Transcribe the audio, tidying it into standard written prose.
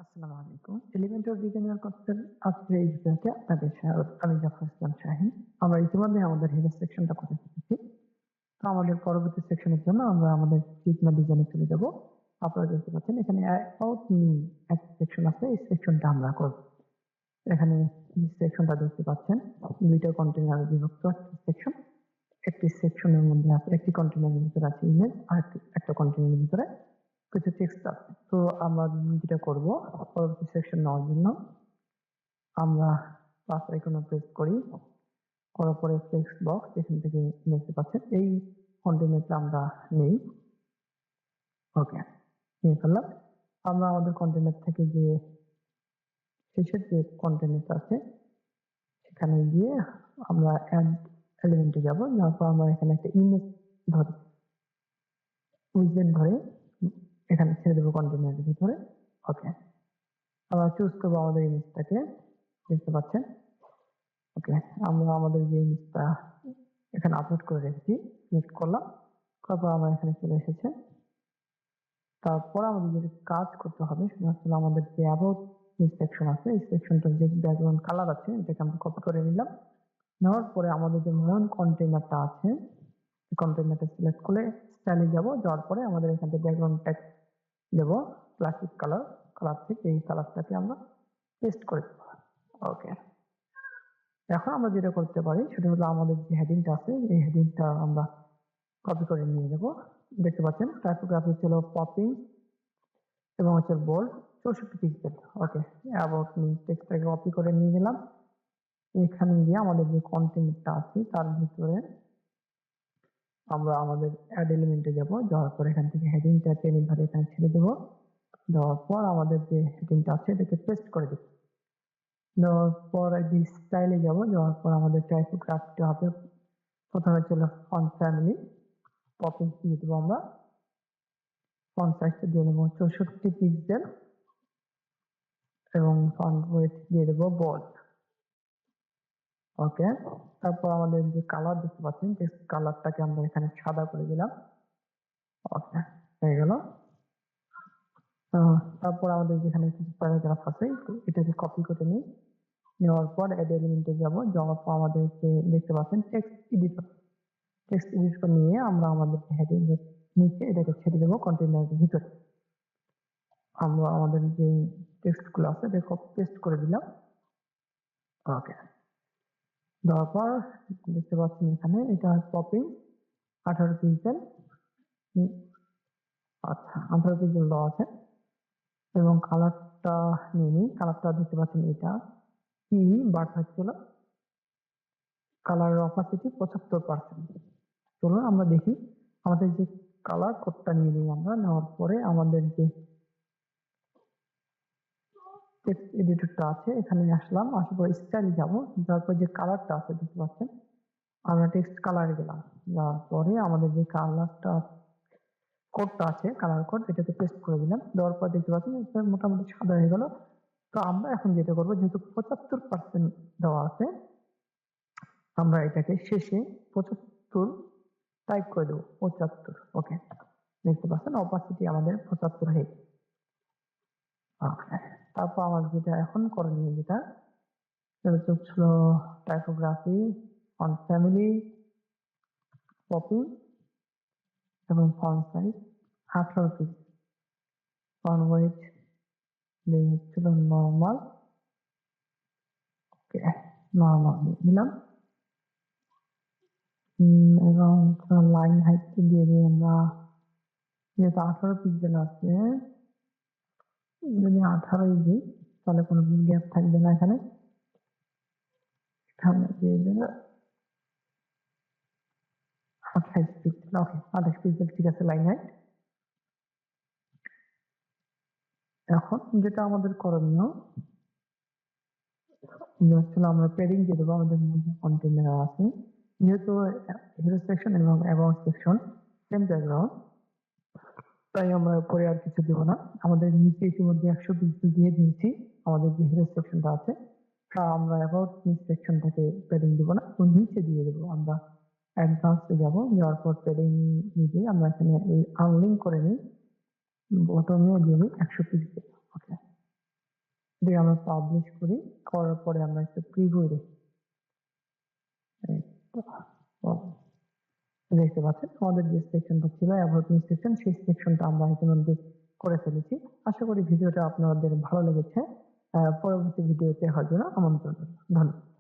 আসসালামু আলাইকুম। এলিমেন্টারি বিজ্ঞানের কোর্সের আজকের এই ভিডিওতে আপনাদের স্বাগত। আমি জাফর ইসলাম শাহীন। আমরা ইতিমধ্যে আমাদের হেডার সেকশনটা করে ফেলেছি। তো আমাদের পরবর্তী সেকশনের জন্য আমরা আমাদের ফিগমা ডিজাইনে চলে যাব। আপনারা দেখতে পাচ্ছেন এখানে অ্যাবাউট মি একটা সেকশন আছে। এই সেকশনটা আমরা করব। এখানে এই সেকশনটা দেখতে পাচ্ছেন দুইটা কন্টেইনারে বিভক্ত সেকশন। একটি সেকশনের মধ্যে আছে একটি কন্টেইনারের ভিতরে আছে ইমেজ আর একটা কন্টেইনারের ভিতরে কিছু টেক্সট আছে। তো আমরা যেটা করব পরবর্তী সেকশন নেওয়ার জন্য আমরা প্লাস আইকনে প্রেস করি, করার পরে টেক্সট বক্স এখান থেকে দেখতে পাচ্ছেন এই কন্টেইনারটা আমরা নেই। ওকে, নিয়ে ফেললাম। আমরা আমাদের কন্টেইনার থেকে যে শেষের যে কন্টেইনারটা আছে সেখানে গিয়ে আমরা অ্যাড এলিমেন্টে যাব। যাওয়ার পর আমরা এখানে একটা ইমেজ ধরে উইজেট ধরে এখানে ছেড়ে দেবো কন্টেইনারের ভিতরে। ওকে, আমরা চুজ করবো আমাদের ইমেজটাকে, দেখতে পাচ্ছেন। ওকে, আমরা আমাদের যে ইমেজটা এখানে আপলোড করে রেখেছি সিলেক্ট করলাম, তারপর আমরা এখানে চলে এসেছে। তারপর আমাদের যে কাজ করতে হবে সেটা হচ্ছে আমাদের যে অ্যাবাউট সেকশন আছে এই সেকশনটার যে ব্যাকগ্রাউন্ড কালার আছে এটাকে আমরা কপি করে নিলাম। নেওয়ার পরে আমাদের যে মেইন কন্টেইনারটা আছে এই কন্টেইনারটা সিলেক্ট করে স্টাইলে যাব। যাওয়ার পরে আমাদের এখান থেকে ব্যাকগ্রাউন্ড টেক্সট দেব ক্লাসিক কালার থেকে এই কালারটাকে আমরা পেস্ট করে দেব। ওকে, এখন আমরা যেটা করতে পারি সেটা হলো আমাদের যে হেডিংটা আছে এই হেডিংটা আমরা কপি করে নিয়ে যাব। দেখতে পাচ্ছেন টাইপোগ্রাফি ছিল পপিং এবং হচ্ছে bold 64 pixel. Okay, about me টেক্সটটাকে কপি করে নিয়ে গেলাম। এখানে গিয়ে আমাদের যে কন্টেন্টটা আছে তার ভিতরে আমরা আমাদের অ্যাড এলিমেন্টে যাব। যাওয়ার পর এখান থেকে হেডিংটা টেনে ধরে এখানে ছেড়ে দেবো। দেওয়ার পর আমাদের যে হেডিংটা আছে এটাকে পেস্ট করে দেবো। দেওয়ার পর এই স্টাইলে যাব। যাওয়ার পর আমাদের টাইপোগ্রাফিটা হবে প্রথমে ছিল ফন্ট ফ্যামিলি পপিং দিয়ে দেবো আমরা। ফন্ট সাইজটা দিয়ে দেবো 64 পিক্সেল এবং ফন্ট ওয়েট দিয়ে দেবো বোল্ড। ওকে, তারপর আমাদের যে কালার দেখতে পাচ্ছেন টেক্সট কালারটাকে আমরা এখানে সাদা করে দিলাম। ওকে, হয়ে গেল। তারপর আমাদের যেখানে কিছু প্যারাগ্রাফ আছে এটাকে কপি করে নিই। নেওয়ার পর অ্যাড এলিমেন্টে যাব। যাওয়ার পর আমাদেরকে দেখতে পাচ্ছেন টেক্সট এডিটর নিয়ে আমরা আমাদের হেডিং এর নিচে এটাকে ছেড়ে দেবো কন্টেইনারের ভিতরে। আমরা আমাদের যে টেক্সট গুলো আছে এটা কপি পেস্ট করে দিলাম। ওকে, দেওয়ার পর দেখতে পাচ্ছেন এখানে এটা পপিং 18 পিক্সেল। আচ্ছা, 18 পিক্সেল দেওয়া আছে এবং কালারটা নিয়ে নিই। কালারটা দেখতে পাচ্ছেন এটা কি বাট হচ্ছিল কালার অপাসিটি 75%। চলুন আমরা দেখি আমাদের যে কালার কোডটা নিয়ে নিই। আমরা নেওয়ার পরে আমাদের যে টেক্সট এডিটরটা আছে এখানে আসলাম, আসার পর স্টাইল যাব। তারপর যে কালারটা আছে দেখতে পাচ্ছেন আমরা টেক্সট কালারে গেলাম। যাওয়ার পরে আমাদের যে কালারটা কোডটা আছে কালার কোড এটাকে পেস্ট করে দিলাম। দেওয়ার পর দেখতে পাচ্ছেন এটা মোটামুটি সাদা হয়ে গেল। তো আমরা এখন যেটা করবো যেহেতু 75% দেওয়া আছে আমরা এটাকে শেষে 75 টাইপ করে দেবো 75। ওকে, দেখতে পাচ্ছেন অপাসিটি আমাদের 75 হয়ে গেছে। ওকে, তারপর আমার যেটা এখন করণীয় যেটা সেটা ছিল টাইপোগ্রাফি ফন্ট ফ্যামিলি পপিং এবং font size 18 pixel. Font wait ছিল নর্মাল। ওকে, নর্মাল নিলাম এবং লাইন হাইট দিয়ে দিই আমরা যেহেতু 18 পিক্সেল আছে যদি 18 দিই তাহলে কোনো গ্যাপ থাকবে না। এখানে দিয়ে দেবো 28 পিক্সেল। ওকে, 28 পিক্সেল ঠিক আছে লাইন হাইট। এখন যেটা আমাদের করণীয় হচ্ছে আমরা প্যাডিং দিয়ে দেবো আমাদের মধ্যে কন্টেইনার আছে। যেহেতু হিরো সেকশন এবং অ্যাবাউট সেকশন সেম ব্যাকগ্রাউন্ড তাই আমরা পরে আর কিছু দেবো না। আমাদের নিচে ইতিমধ্যে 100 পিক্সেল দিয়ে দিয়েছি আমাদের যে হিরো সেকশনটা আছে। তা আমরা অ্যাবাউট সেকশনটাকে প্যাডিং দেবো না, তো নিচে দিয়ে দেবো। আমরা অ্যাডভান্সে যাবো, যাওয়ার পর প্যাডিং নিয়ে আমরা এখানে আনলিঙ্ক করে নিই, বটমে দিয়ে নিই 100 পিক্সেল। ওকে, দিয়ে আমরা পাবলিশ করি, করার পরে আমরা একটু প্রিভিউ দেখি। এই তো, দেখতে পাচ্ছেন আমাদের যে সেকশনটা ছিল অ্যাবাউট সেকশন, সেই সেকশনটা আমরা ইতিমধ্যে করে ফেলেছি। আশা করি ভিডিওটা আপনাদের ভালো লেগেছে। পরবর্তী ভিডিওতে হওয়ার জন্য আমন্ত্রণ। ধন্যবাদ।